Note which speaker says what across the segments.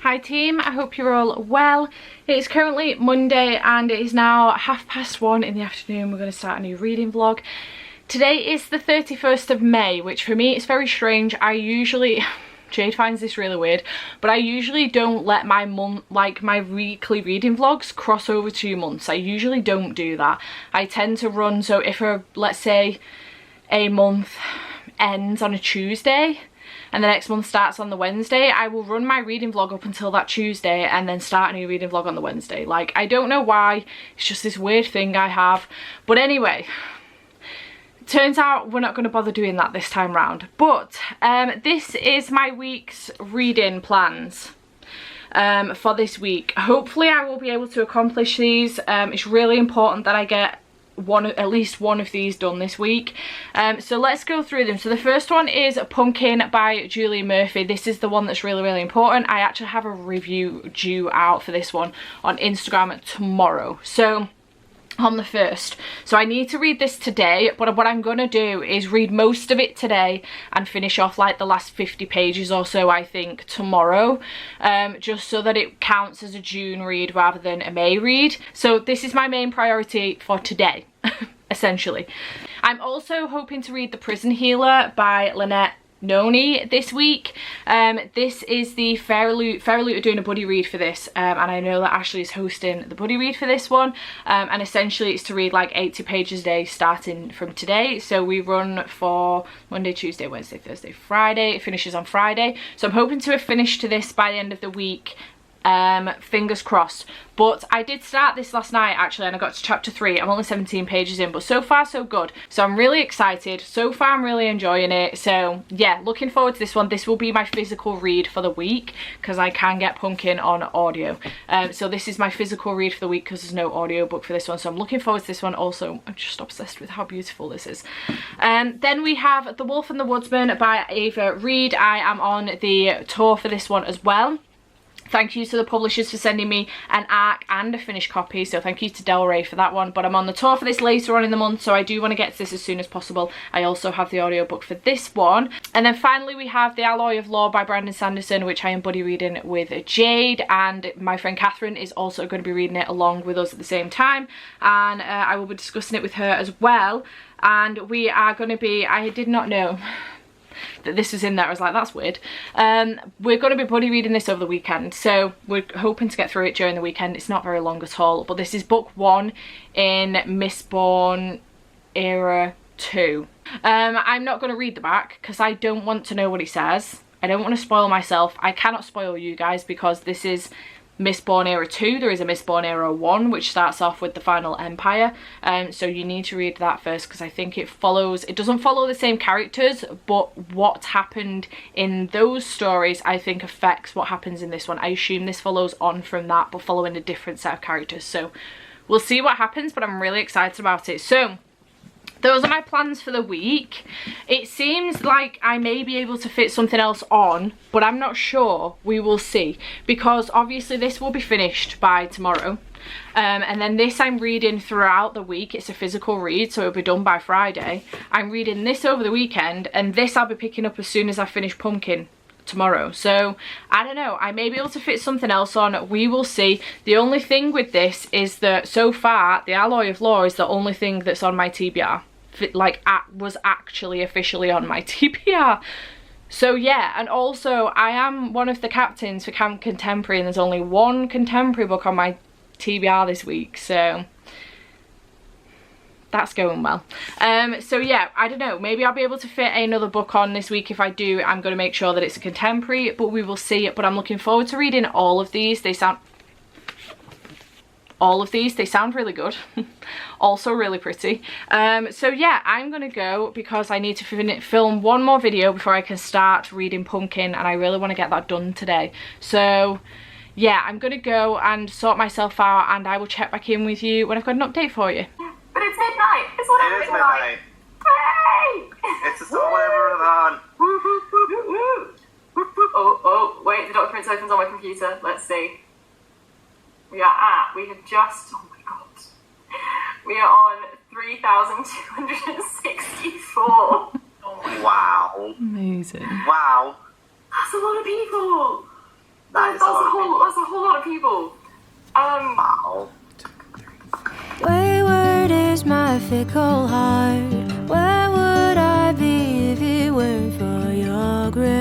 Speaker 1: Hi team, I hope you're all well. It is currently Monday and it is now 1:30 in the afternoon. We're going to start a new reading vlog. Today is the 31st of May, which for me is very strange. I usually, Jade finds this really weird, but I usually don't let my my weekly reading vlogs cross over 2 months. I usually don't do that. I tend to run, so if let's say a month ends on a Tuesday and the next month starts on the Wednesday, I will run my reading vlog up until that Tuesday and then start a new reading vlog on the Wednesday. Like, I don't know why, it's just this weird thing I have. But anyway, turns out we're not going to bother doing that this time round. But this is my week's reading plans for this week. Hopefully I will be able to accomplish these. It's really important that I get at least one of these done this week. So let's go through them. So the first one is Pumpkin by Julie Murphy. This is the one that's really important. I actually have a review due out for this one on Instagram tomorrow, so on the 1st. So I need to read this today, but what I'm gonna do is read most of it today and finish off like the last 50 pages or so, I think, tomorrow, just so that it counts as a June read rather than a May read. So this is my main priority for today, essentially. I'm also hoping to read The Prison Healer by Lynette Noni this week. This is the Fairy Loot are doing a buddy read for this, and I know that Ashley is hosting the buddy read for this one, and essentially it's to read like 80 pages a day starting from today. So we run for Monday, Tuesday, Wednesday, Thursday, Friday. It finishes on Friday, so I'm hoping to have finished to this by the end of the week. Fingers crossed. But I did start this last night actually, and I got to chapter 3. I'm only 17 pages in, but so far so good. So I'm really excited. So far I'm really enjoying it. So yeah, looking forward to this one. This will be my physical read for the week because I can get Pumpkin on audio. So this is my physical read for the week because there's no audio book for this one. So I'm looking forward to this one. Also, I'm just obsessed with how beautiful this is. Then we have The Wolf and the Woodsman by Ava Reid. I am on the tour for this one as well. Thank you to the publishers for sending me an ARC and a finished copy, so thank you to Del Rey for that one. But I'm on the tour for this later on in the month, so I do want to get to this as soon as possible. I also have the audiobook for this one. And then finally we have The Alloy of Law by Brandon Sanderson, which I am buddy reading with Jade, and my friend Catherine is also going to be reading it along with us at the same time, and I will be discussing it with her as well. And we are going to be, I did not know that this was in there. I was like, that's weird. We're going to be buddy reading this over the weekend, so we're hoping to get through it during the weekend. It's not very long at all, but this is book 1 in Mistborn Era 2. I'm not going to read the back because I don't want to know what it says. I don't want to spoil myself. I cannot spoil you guys because this is Mistborn Era 2. There is a Mistborn Era 1 which starts off with the Final Empire, so you need to read that first because I think it doesn't follow the same characters, but what happened in those stories I think affects what happens in this one. I assume this follows on from that but following a different set of characters, so we'll see what happens, but I'm really excited about it. So those are my plans for the week. It seems like I may be able to fit something else on, but I'm not sure. We will see, because obviously this will be finished by tomorrow, and then this I'm reading throughout the week. It's a physical read, so it'll be done by Friday. I'm reading this over the weekend, and this I'll be picking up as soon as I finish Pumpkin tomorrow. So I don't know, I may be able to fit something else on. We will see. The only thing with this is that so far The Alloy of Law is the only thing that's on my TBR, like was actually officially on my TBR. So yeah, and also I am one of the captains for Camp Contemporary, and there's only one contemporary book on my TBR this week, so that's going well. So yeah, I don't know, maybe I'll be able to fit another book on this week. If I do, I'm going to make sure that it's a contemporary, but we will see. But I'm looking forward to reading all of these. They sound really good. Also really pretty. So yeah, I'm gonna go because I need to film one more video before I can start reading Pumpkin, and I really want to get that done today. So yeah, I'm gonna go and sort myself out, and I will check back in with you when I've got an update for you.
Speaker 2: But it's midnight. It's whatever midnight. Hey!
Speaker 3: It's the Whateverathon.
Speaker 2: Oh, wait, the document opens on my computer. Let's see. We have just, oh my god. We are on 3,264. Oh my
Speaker 3: wow.
Speaker 1: Amazing.
Speaker 3: Wow.
Speaker 2: That's a lot of people. That's a whole lot of people.
Speaker 3: Wow.
Speaker 4: Wayward is my fickle heart. Where would I be if it weren't for your grace,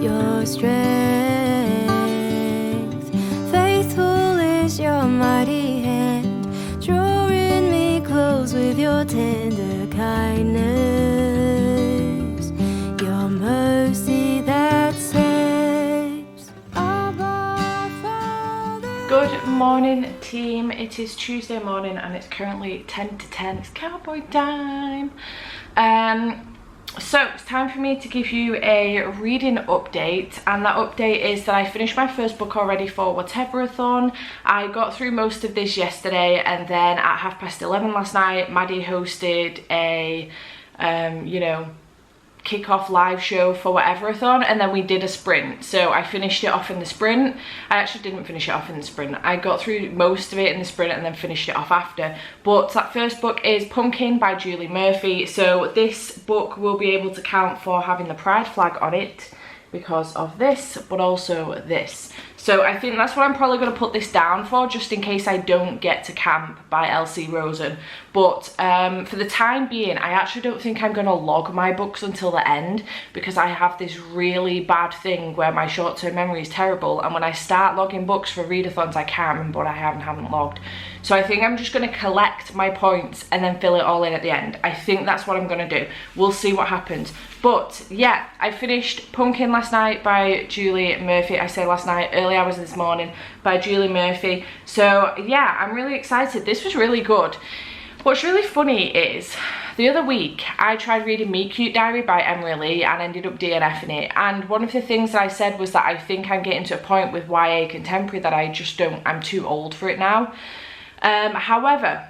Speaker 4: your strength? Faithful is your mighty hand, drawing me close with your tender kindness, your mercy that saves. Abba, Father.
Speaker 1: Good morning, team. It is Tuesday morning and it's currently 10 to 10. It's cowboy time. So it's time for me to give you a reading update, and that update is that I finished my first book already for Whateverathon. I got through most of this yesterday, and then at 11:30 last night, Maddie hosted a kick-off live show for Whateverathon, and then we did a sprint. So I finished it off in the sprint. I actually didn't finish it off in the sprint. I got through most of it in the sprint and then finished it off after. But that first book is Pumpkin by Julie Murphy. So this book will be able to count for having the pride flag on it because of this, but also this. So I think that's what I'm probably going to put this down for, just in case I don't get to camp by Elsie Rosen. But for the time being, I actually don't think I'm going to log my books until the end, because I have this really bad thing where my short-term memory is terrible, and when I start logging books for readathons, I can't remember what I haven't logged. So I think I'm just going to collect my points and then fill it all in at the end. I think that's what I'm going to do. We'll see what happens. But yeah, I finished Pumpkin last night by Julie Murphy. I say last night, early hours this morning, by Julie Murphy. So yeah, I'm really excited. This was really good. What's really funny is the other week I tried reading Meet Cute Diary by Emily Lee and ended up DNFing it. And one of the things that I said was that I think I'm getting to a point with YA contemporary that I just don't, I'm too old for it now. However,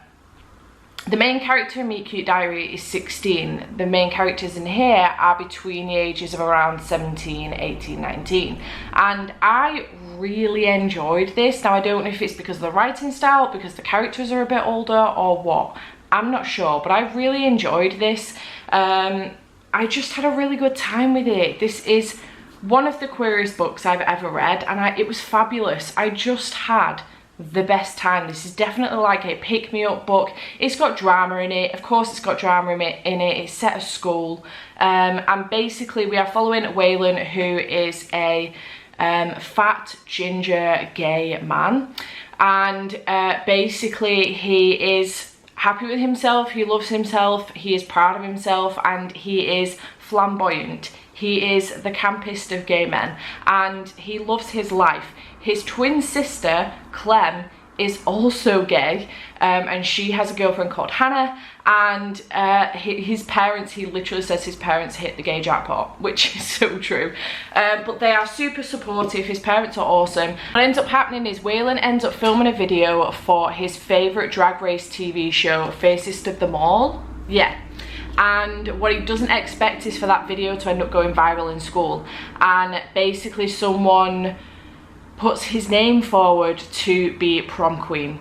Speaker 1: the main character in Meet Cute Diary is 16. The main characters in here are between the ages of around 17, 18, 19. And I really enjoyed this. Now, I don't know if it's because of the writing style, because the characters are a bit older, or what. I'm not sure, but I really enjoyed this. I just had a really good time with it. This is one of the queerest books I've ever read, and it was fabulous. I just had the best time. This is definitely like a pick-me-up book. It's got drama in it. Of course it's got drama in it. It's set at school. And basically we are following Waylon, who is a fat, ginger, gay man. And basically he is happy with himself. He loves himself. He is proud of himself. And he is flamboyant. He is the campest of gay men. And he loves his life. His twin sister, Clem, is also gay, and she has a girlfriend called Hannah, and his parents, he literally says his parents hit the gay jackpot, which is so true. But they are super supportive. His parents are awesome. What ends up happening is Waylon ends up filming a video for his favourite drag race TV show, Fiercest of Them All. Yeah. And what he doesn't expect is for that video to end up going viral in school. And basically someone puts his name forward to be prom queen.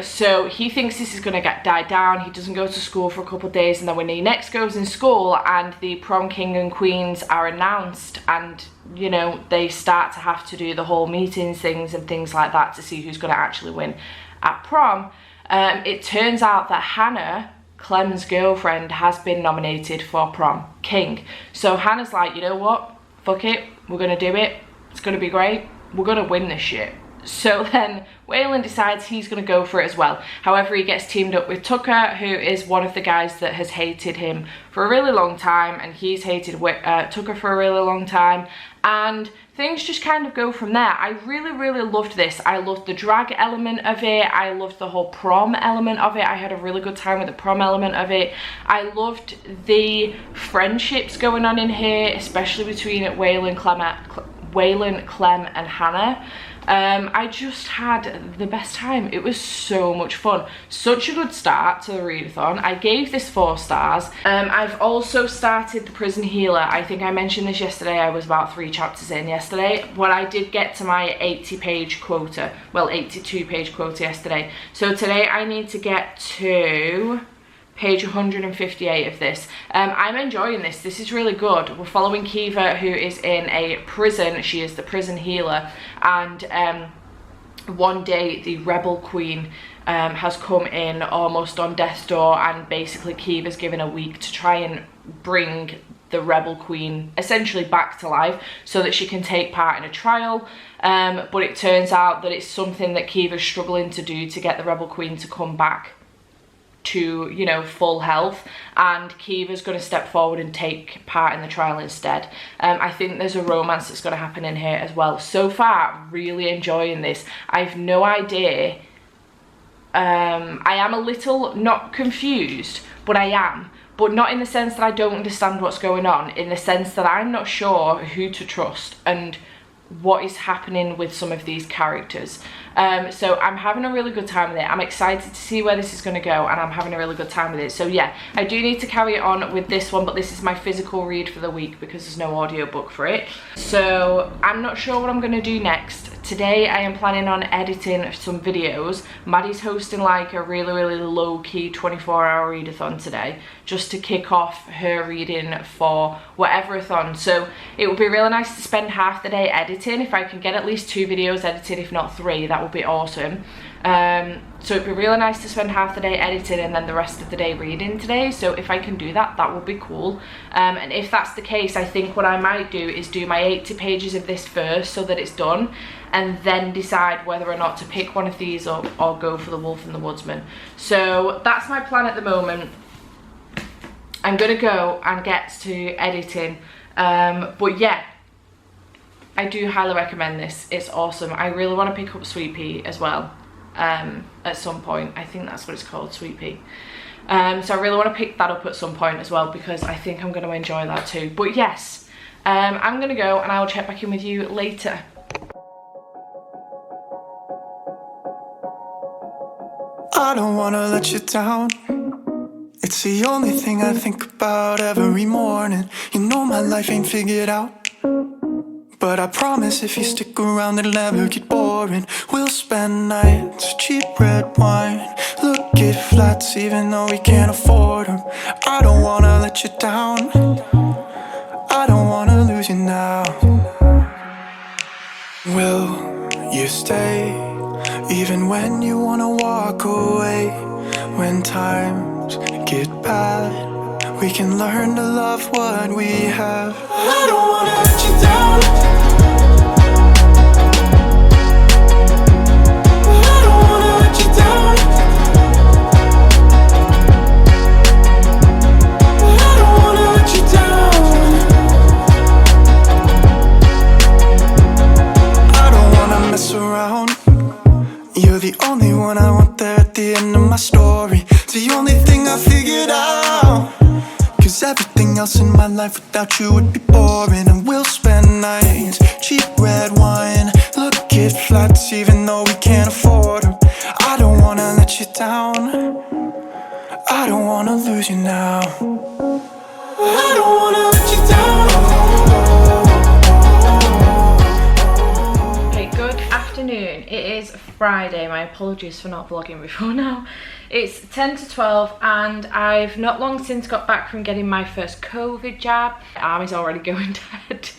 Speaker 1: So he thinks this is going to die down. He doesn't go to school for a couple of days, and then when he next goes in school and the prom king and queens are announced, and you know, they start to have to do the whole meetings things and things like that to see who's going to actually win at prom, it turns out that Hannah, Clem's girlfriend, has been nominated for prom king. So Hannah's like, you know what, fuck it, we're going to do it. It's going to be great. We're going to win this shit. So then Waylon decides he's going to go for it as well. However, he gets teamed up with Tucker, who is one of the guys that has hated him for a really long time, and he's hated Tucker for a really long time, and things just kind of go from there. I really loved this. I loved the drag element of it. I loved the whole prom element of it. I had a really good time with the prom element of it. I loved the friendships going on in here, especially between Waylon, Clem and Hannah. I just had the best time. It was so much fun. Such a good start to the readathon. I gave this 4 stars. I've also started The Prison Healer. I think I mentioned this yesterday. I was about 3 chapters in yesterday, but I did get to my 80-page quota. Well, 82-page quota yesterday. So today I need to get to page 158 of this. I'm enjoying this. This is really good. We're following Kiva, who is in a prison. She is the prison healer, and one day the rebel queen has come in almost on death's door, and basically Kiva's given a week to try and bring the rebel queen essentially back to life so that she can take part in a trial, but it turns out that it's something that Kiva's struggling to do to get the rebel queen to come back to, you know, full health, and Kiva's going to step forward and take part in the trial instead. I think there's a romance that's going to happen in here as well. So far, really enjoying this. I've no idea. I am a little not confused, but I am. But not in the sense that I don't understand what's going on, in the sense that I'm not sure who to trust and what is happening with some of these characters. So I'm having a really good time with it. I'm excited to see where this is going to go, and I'm having a really good time with it. So yeah, I do need to carry it on with this one, but this is my physical read for the week because there's no audiobook for it. So I'm not sure what I'm going to do next. Today I am planning on editing some videos. Maddie's hosting like a really low-key 24-hour readathon today, just to kick off her reading for Whateverathon. So it would be really nice to spend half the day editing. If I can get at least 2 videos edited, if not 3, that would be awesome. So it'd be really nice to spend half the day editing and then the rest of the day reading today. So if I can do that, that would be cool. And if that's the case, I think what I might do is do my 80 pages of this first so that it's done, and then decide whether or not to pick one of these up or go for The Wolf and the Woodsman. So that's my plan at the moment. I'm gonna go and get to editing, but yeah, I do highly recommend this. It's awesome. I really want to pick up Sweet Pea as well at some point. I think that's what it's called, Sweet Pea. So I really want to pick that up at some point as well, because I think I'm going to enjoy that too. But yes, I'm going to go, and I will check back in with you later.
Speaker 5: I don't want to let you down. It's the only thing I think about every morning. You know my life ain't figured out, but I promise if you stick around it'll never get boring. We'll spend nights, cheap red wine, look at flats even though we can't afford them. I don't wanna let you down, I don't wanna lose you now. Will you stay, even when you wanna walk away? When times get bad, we can learn to love what we have. I don't wanna let you down, around. You're the only one I want there at the end of my story. It's the only thing I figured out, 'cause everything else in my life without you would be boring. And we'll spend nights, cheap red wine, look at flats even though we can't afford them. I don't wanna let you down, I don't wanna lose you now. I don't wanna let you down.
Speaker 1: Afternoon. It is Friday. My apologies for not vlogging before now. It's 10 to 12 and I've not long since got back from getting my first COVID jab. My arm is already going dead.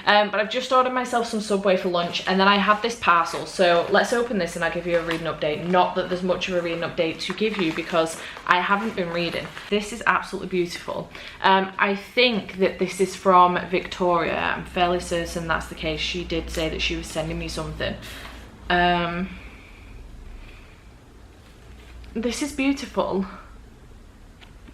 Speaker 1: But I've just ordered myself some Subway for lunch, and then I have this parcel. So let's open this and I'll give you a reading update. Not that there's much of a reading update to give you because I haven't been reading. This is absolutely beautiful. I think that this is from Victoria. I'm fairly certain that's the case. She did say that she was sending me something. This is beautiful.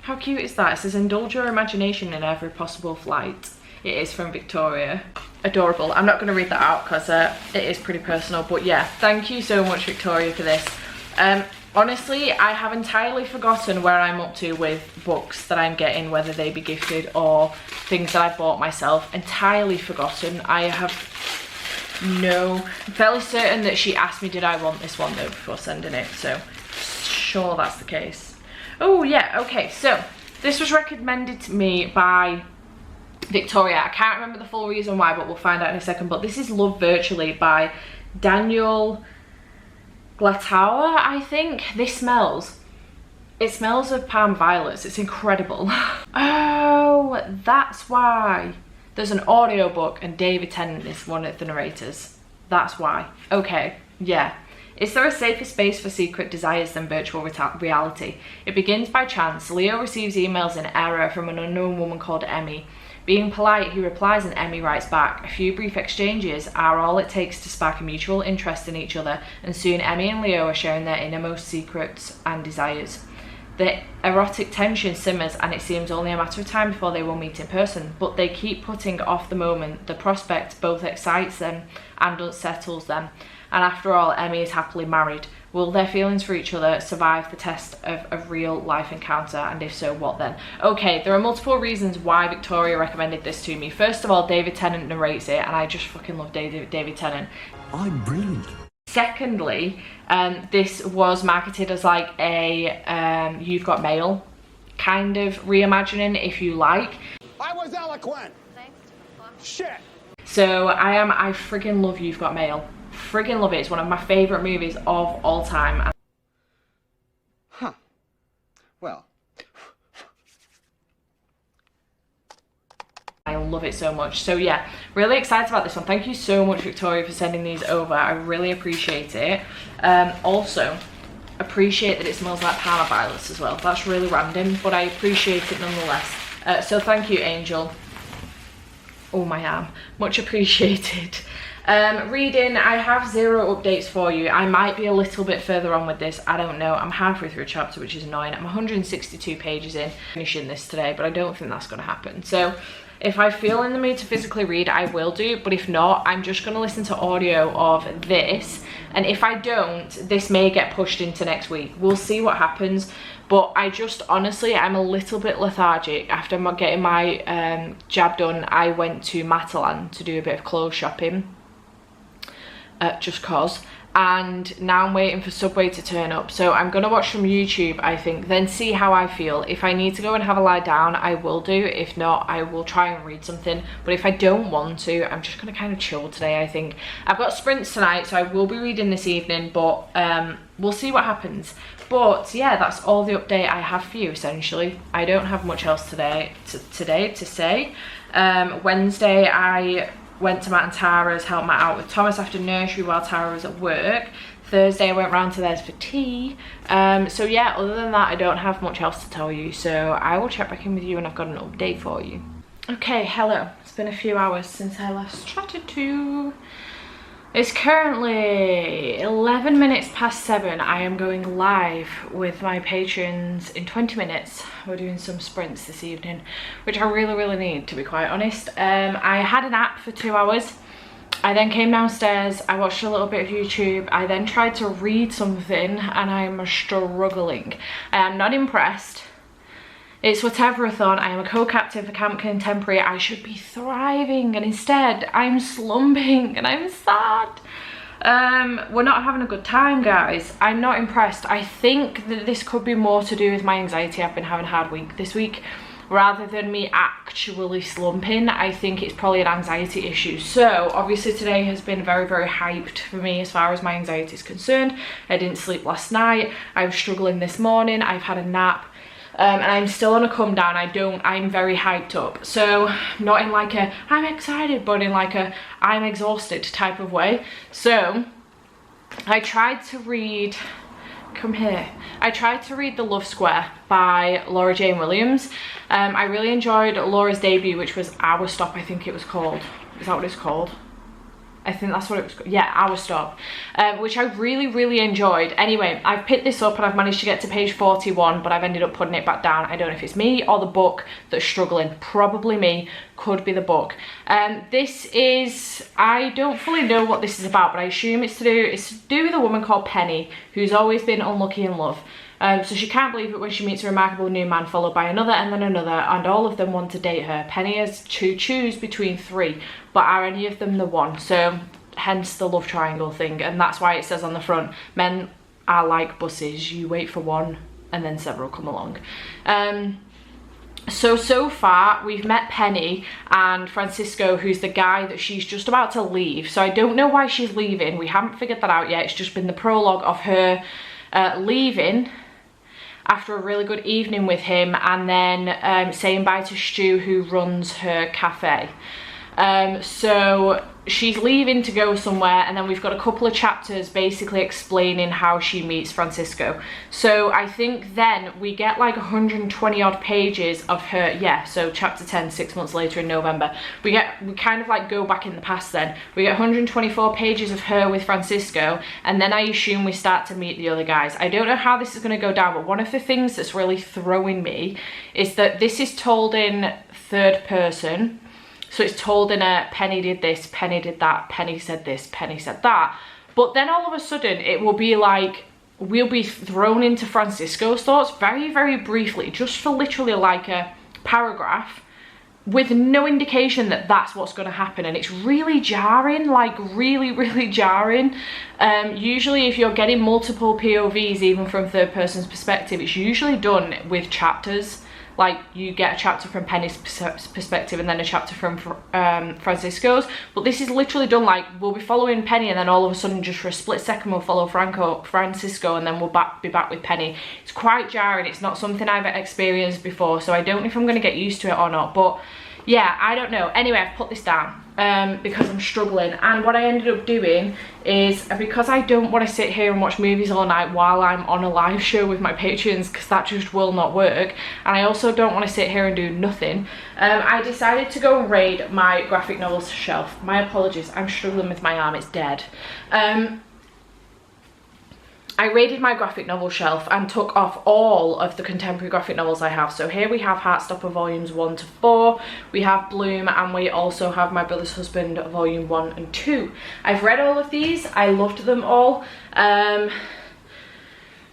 Speaker 1: How cute is that? It says, indulge your imagination in every possible flight. It is from Victoria. Adorable. I'm not going to read that out because it is pretty personal, but yeah, thank you so much, Victoria, for this. Honestly, I have entirely forgotten where I'm up to with books that I'm getting, whether they be gifted or things that I bought myself. Entirely forgotten. I have I'm fairly certain that she asked me did I want this one though before sending it, so sure that's the case. Oh yeah, okay, so this was recommended to me by Victoria. I can't remember the full reason why, but we'll find out in a second. But this is Love Virtually by Daniel Glatower, I think. This smells It smells of palm violets. It's incredible. Oh, that's why. There's an audiobook and David Tennant is one of the narrators. That's why. Okay, yeah. Is there a safer space for secret desires than virtual reality? It begins by chance. Leo receives emails in error from an unknown woman called Emmy. Being polite, he replies and Emmy writes back. A few brief exchanges are all it takes to spark a mutual interest in each other, and soon Emmy and Leo are sharing their innermost secrets and desires. The erotic tension simmers and it seems only a matter of time before they will meet in person, but they keep putting off the moment. The prospect both excites them and unsettles them. And after all, Emmy is happily married. Will their feelings for each other survive the test of a real life encounter? And if so, what then? Okay, there are multiple reasons why Victoria recommended this to me. First of all, David Tennant narrates it and I just fucking love David Tennant.
Speaker 5: I'm brilliant.
Speaker 1: Secondly, this was marketed as like a You've Got Mail kind of reimagining, if you like.
Speaker 3: I was eloquent. Shit.
Speaker 1: So I friggin' love You've Got Mail. Friggin' love it. It's one of my favourite movies of all time.
Speaker 3: Huh. Well.
Speaker 1: I love it so much. So yeah, really excited about this one. Thank you so much, Victoria, for sending these over. I really appreciate it. Also, appreciate that it smells like Parma violets as well. That's really random, but I appreciate it nonetheless. So thank you, Angel. Oh, my arm. Much appreciated. Reading, I have 0 updates for you. I might be a little bit further on with this, I don't know. I'm halfway through a chapter, which is annoying. I'm 162 pages in, finishing this today, but I don't think that's going to happen. So if I feel in the mood to physically read, I will do, but if not, I'm just going to listen to audio of this, and if I don't, this may get pushed into next week. We'll see what happens, but I just, honestly, I'm a little bit lethargic. After getting my jab done, I went to Matalan to do a bit of clothes shopping, just cause, and now I'm waiting for Subway to turn up. So I'm gonna watch some YouTube, I think, then see how I feel. If I need to go and have a lie down, I will do. If not, I will try and read something. But if I don't want to, I'm just gonna kind of chill today, I think. I've got sprints tonight, so I will be reading this evening, but we'll see what happens. But yeah, that's all the update I have for you, essentially. I don't have much else today to say. Wednesday, I went to Matt and Tara's, helped Matt out with Thomas after nursery while Tara was at work. Thursday I went round to theirs for tea. So yeah, other than that, I don't have much else to tell you. So I will check back in with you when I've got an update for you. Okay, hello. It's been a few hours since I last chatted to you. It's currently 11 minutes past 7. I am going live with my patrons in 20 minutes. We're doing some sprints this evening, which I really need, to be quite honest. I had a nap for 2 hours. I then came downstairs, I watched a little bit of YouTube. I then tried to read something and I'm struggling. I am not impressed. It's Whateverathon. I am a co-captain for Camp Contemporary. I should be thriving, and instead I'm slumping and I'm sad. We're not having a good time, guys. I'm not impressed. I think that this could be more to do with my anxiety. I've been having a hard week this week. Rather than me actually slumping, I think it's probably an anxiety issue. So obviously today has been very hyped for me as far as my anxiety is concerned. I didn't sleep last night. I was struggling this morning. I've had a nap. And I'm still on a come down. I'm very hyped up. So not in like a I'm excited, but in like a I'm exhausted type of way. So I tried to read, come here. I tried to read The Love Square by Laura Jane Williams. I really enjoyed Laura's debut, which was Our Stop, I think it was called. Is that what it's called? I think that's what it was called. Yeah, Our Stop, which I really enjoyed. Anyway, I've picked this up and I've managed to get to page 41, but I've ended up putting it back down. I don't know if it's me or the book that's struggling. Probably me. Could be the book. This is, I don't fully know what this is about, but I assume it's to do with a woman called Penny, who's always been unlucky in love. So she can't believe it when she meets a remarkable new man, followed by another and then another, and all of them want to date her. Penny has to choose between 3, but are any of them the one? So hence the love triangle thing, and that's why it says on the front, men are like buses, you wait for one and then several come along. So far we've met Penny and Francisco, who's the guy that she's just about to leave. So I don't know why she's leaving. We haven't figured that out yet. It's just been the prologue of her leaving. after a really good evening with him, and then saying bye to Stu, who runs her cafe. So she's leaving to go somewhere, and then we've got a couple of chapters basically explaining how she meets Francisco. So I think then we get like 120 odd pages of her, yeah, so chapter 10, 6 months later in November. We kind of like go back in the past then. We get 124 pages of her with Francisco, and then I assume we start to meet the other guys. I don't know how this is going to go down, but one of the things that's really throwing me is that this is told in third person. So it's told in a Penny did this, Penny did that, Penny said this, Penny said that. But then all of a sudden it will be like, we'll be thrown into Francisco's thoughts very, very briefly, just for literally like a paragraph, with no indication that that's what's going to happen. And it's really jarring, like really, really jarring. Usually if you're getting multiple POVs, even from third person's perspective, it's usually done with chapters. Like you get a chapter from Penny's perspective and then a chapter from Francisco's, but this is literally done like we'll be following Penny, and then all of a sudden just for a split second we'll follow Francisco, and then we'll be back with Penny. It's quite jarring. It's not something I've experienced before, so I don't know if I'm going to get used to it or not, but yeah, I don't know. Anyway, I've put this down because I'm struggling, and what I ended up doing is, because I don't want to sit here and watch movies all night while I'm on a live show with my patrons, because that just will not work, and I also don't want to sit here and do nothing, I decided to go and raid my graphic novels shelf. My apologies, I'm struggling with my arm, it's dead. I raided my graphic novel shelf and took off all of the contemporary graphic novels I have. So here we have Heartstopper volumes 1 to 4, we have Bloom, and we also have My Brother's Husband volume 1 and 2. I've read all of these, I loved them all.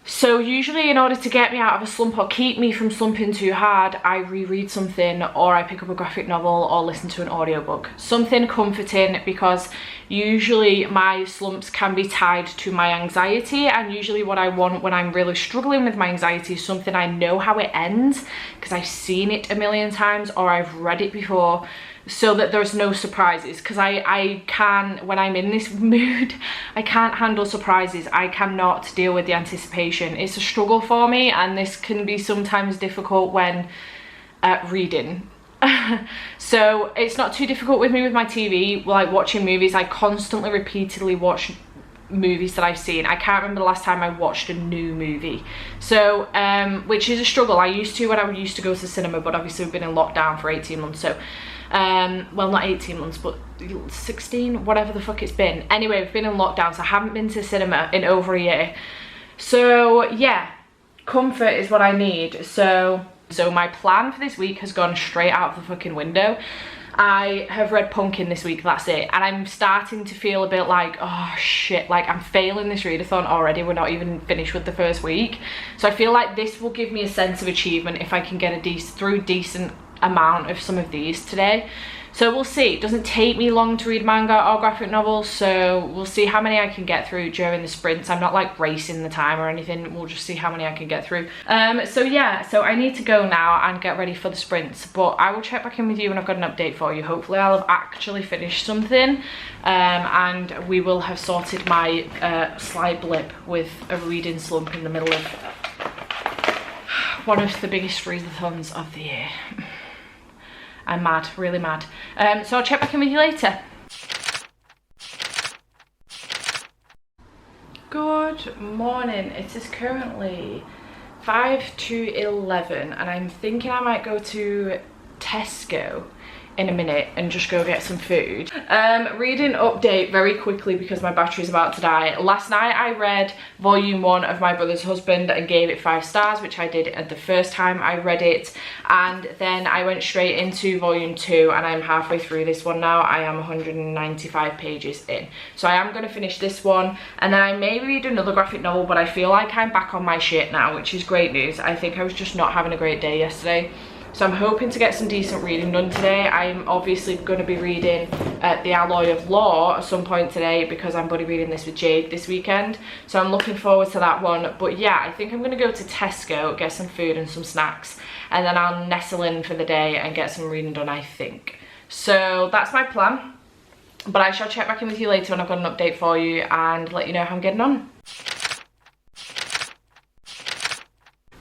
Speaker 1: So usually in order to get me out of a slump or keep me from slumping too hard, I reread something, or I pick up a graphic novel or listen to an audiobook. Something comforting, because usually my slumps can be tied to my anxiety, and usually what I want when I'm really struggling with my anxiety is something I know how it ends, because I've seen it a million times or I've read it before, so that there's no surprises. Because I can, when I'm in this mood, I can't handle surprises. I cannot deal with the anticipation. It's a struggle for me, and this can be sometimes difficult when reading. So it's not too difficult with me with my TV, like watching movies. I constantly repeatedly watch movies that I've seen. I can't remember the last time I watched a new movie, so which is a struggle. I used to when I used to go to the cinema, but obviously we've been in lockdown for 18 months, so well, not 18 months, but 16, whatever the fuck it's been. Anyway, we've been in lockdown, so I haven't been to cinema in over a year. So yeah, comfort is what I need. So my plan for this week has gone straight out of the fucking window. I have read Pumpkin this week, that's it, and I'm starting to feel a bit like, oh shit, like I'm failing this readathon already. We're not even finished with the first week, so I feel like this will give me a sense of achievement if I can get a decent amount of some of these today. So we'll see. It doesn't take me long to read manga or graphic novels, so we'll see how many I can get through during the sprints. I'm not like racing the time or anything, we'll just see how many I can get through. So yeah, so I need to go now and get ready for the sprints, but I will check back in with you when I've got an update for you. Hopefully I'll have actually finished something, and we will have sorted my slight blip with a reading slump in the middle of one of the biggest readathons of the year. I'm mad, really mad. So I'll check back in with you later. Good morning. It is currently 5 to 11, and I'm thinking I might go to Tesco in a minute and just go get some food. Reading update very quickly because my battery's about to die. Last night I read volume 1 of My Brother's Husband and gave it 5 stars, which I did at the first time I read it, and then I went straight into volume 2, and I'm halfway through this one now. I am 195 pages in, so I am going to finish this one, and then I may read another graphic novel, but I feel like I'm back on my shit now, which is great news. I think I was just not having a great day yesterday. So I'm hoping to get some decent reading done today. I'm obviously going to be reading The Alloy of Law at some point today, because I'm buddy reading this with Jade this weekend. So I'm looking forward to that one. But yeah, I think I'm going to go to Tesco, get some food and some snacks, and then I'll nestle in for the day and get some reading done, I think. So that's my plan. But I shall check back in with you later when I've got an update for you and let you know how I'm getting on.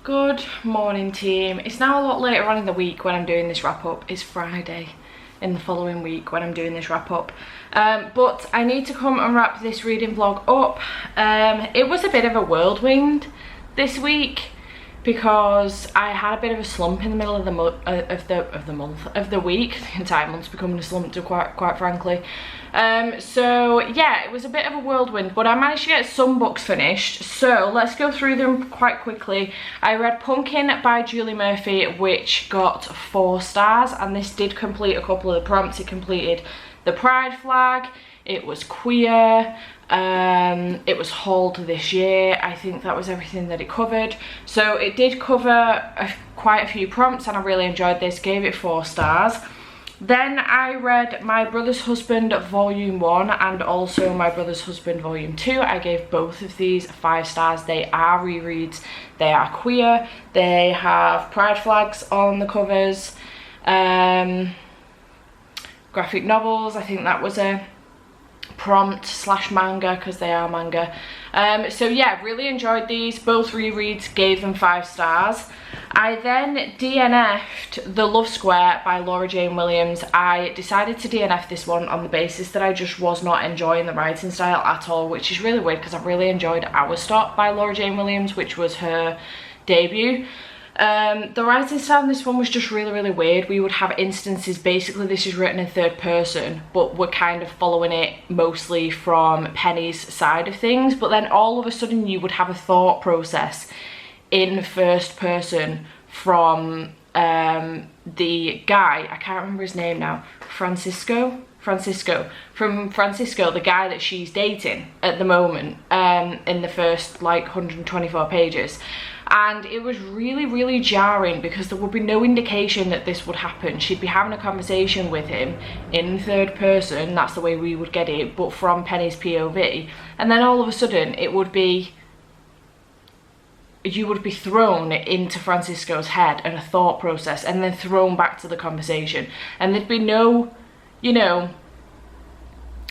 Speaker 1: Good morning, team. It's now a lot later on in the week when I'm doing this wrap up. It's Friday in the following week when I'm doing this wrap up. But I need to come and wrap this reading vlog up. It was a bit of a whirlwind this week because I had a bit of a slump in the middle of the week. The entire month's becoming a slump, to quite frankly. So yeah, it was a bit of a whirlwind, but I managed to get some books finished. So let's go through them quite quickly. I read Pumpkin by Julie Murphy, which got 4 stars, and this did complete a couple of the prompts. It completed the pride flag, it was queer, it was hauled this year. I think that was everything that it covered. So it did cover quite a few prompts, and I really enjoyed this, gave it 4 stars. Then I read My Brother's Husband Volume 1 and also My Brother's Husband Volume 2. I gave both of these 5 stars. They are rereads, they are queer, they have pride flags on the covers, graphic novels. I think that was a prompt / manga because they are manga. So yeah, really enjoyed these, both rereads, gave them 5 stars. I then DNF'd The Love Square by Laura Jane Williams. I decided to DNF this one on the basis that I just was not enjoying the writing style at all, which is really weird because I really enjoyed Our Stop by Laura Jane Williams, which was her debut. The writing style in this one was just really weird. We would have instances, basically this is written in 3rd person, but we're kind of following it mostly from Penny's side of things, but then all of a sudden you would have a thought process in 1st person from the guy, I can't remember his name now, Francisco, the guy that she's dating at the moment, in the first like 124 pages. And it was really jarring because there would be no indication that this would happen. She'd be having a conversation with him in 3rd person, that's the way we would get it, but from Penny's POV, and then all of a sudden it would be, you would be thrown into Francisco's head and a thought process and then thrown back to the conversation, and there'd be no, you know,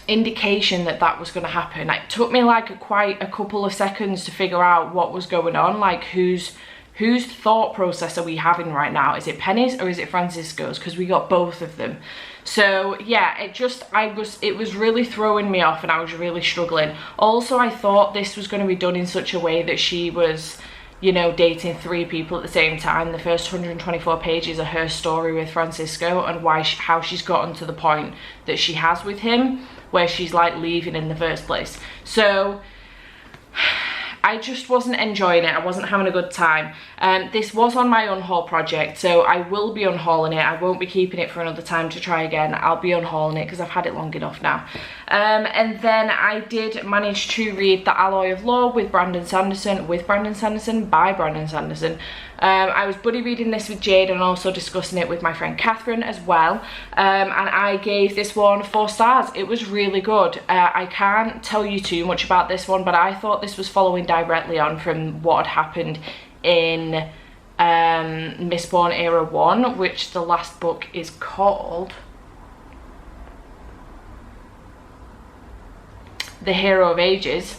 Speaker 1: indication that that was going to happen. It took me like quite a couple of seconds to figure out what was going on, like whose thought process are we having right now? Is it Penny's or is it Francisco's? Because we got both of them. So yeah, it was really throwing me off and I was really struggling. Also, I thought this was going to be done in such a way that she was, you know, dating 3 people at the same time. The first 124 pages are her story with Francisco and how she's gotten to the point that she has with him, where she's like leaving in the first place. So I just wasn't enjoying it. I wasn't having a good time. This was on my unhaul project, so I will be unhauling it. I won't be keeping it for another time to try again. I'll be unhauling it because I've had it long enough now. And then I did manage to read The Alloy of Law by Brandon Sanderson. I was buddy reading this with Jade and also discussing it with my friend Catherine as well. And I gave this one 4 stars. It was really good. I can't tell you too much about this one, but I thought this was following directly on from what had happened in Mistborn Era 1, which the last book is called The Hero of Ages.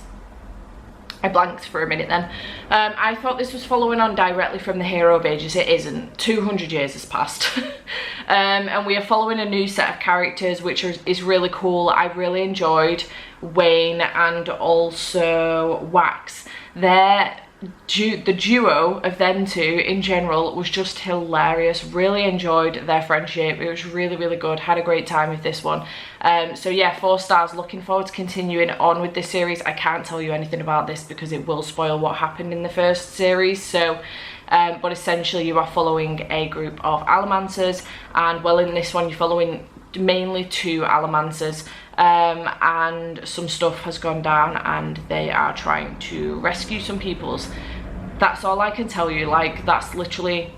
Speaker 1: I blanked for a minute then. I thought this was following on directly from The Hero of Ages. It isn't. 200 years has passed. And we are following a new set of characters, which is really cool. I really enjoyed Wayne and also Wax. The duo of them two in general was just hilarious. Really enjoyed their friendship. It was really good. Had a great time with this one. So yeah, 4 stars. Looking forward to continuing on with this series. I can't tell you anything about this because it will spoil what happened in the first series. So but essentially you are following a group of Allomancers, and well, in this one you're following mainly 2 Allomancers, and some stuff has gone down and they are trying to rescue some peoples. That's all I can tell you. Like, that's literally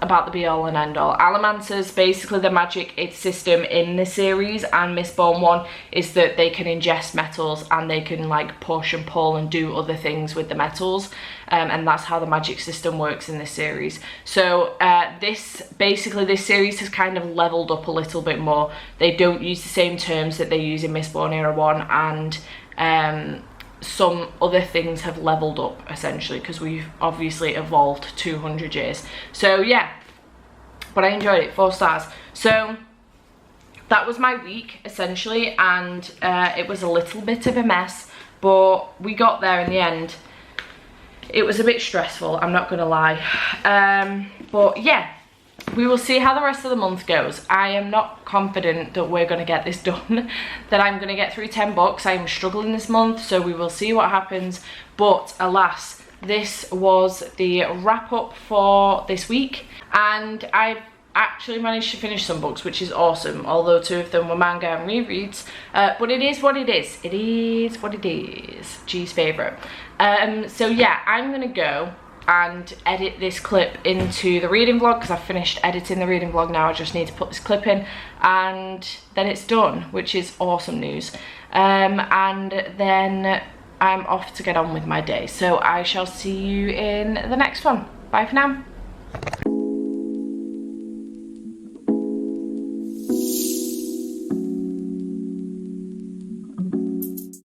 Speaker 1: about the be all and end all. Allomancers, basically the magic system in the series and Mistborn 1 is that they can ingest metals and they can like push and pull and do other things with the metals, and that's how the magic system works in this series. So this series has kind of leveled up a little bit more. They don't use the same terms that they use in Mistborn Era 1 and some other things have leveled up, essentially, because we've obviously evolved 200 years. So yeah, but I enjoyed it, 4 stars. So that was my week, essentially, and it was a little bit of a mess, but we got there in the end. It was a bit stressful, I'm not gonna lie. But yeah, we will see how the rest of the month goes. I am not confident that we're gonna get this done, that I'm gonna get through 10 books. I am struggling this month, so we will see what happens. But alas, this was the wrap up for this week, and I've actually managed to finish some books, which is awesome, although 2 of them were manga and rereads. But it is what it is. It is what it is. G's favourite. So yeah, I'm gonna go and edit this clip into the reading vlog, because I've finished editing the reading vlog now. I just need to put this clip in and then it's done, which is awesome news. And then I'm off to get on with my day. So I shall see you in the next one. Bye for now.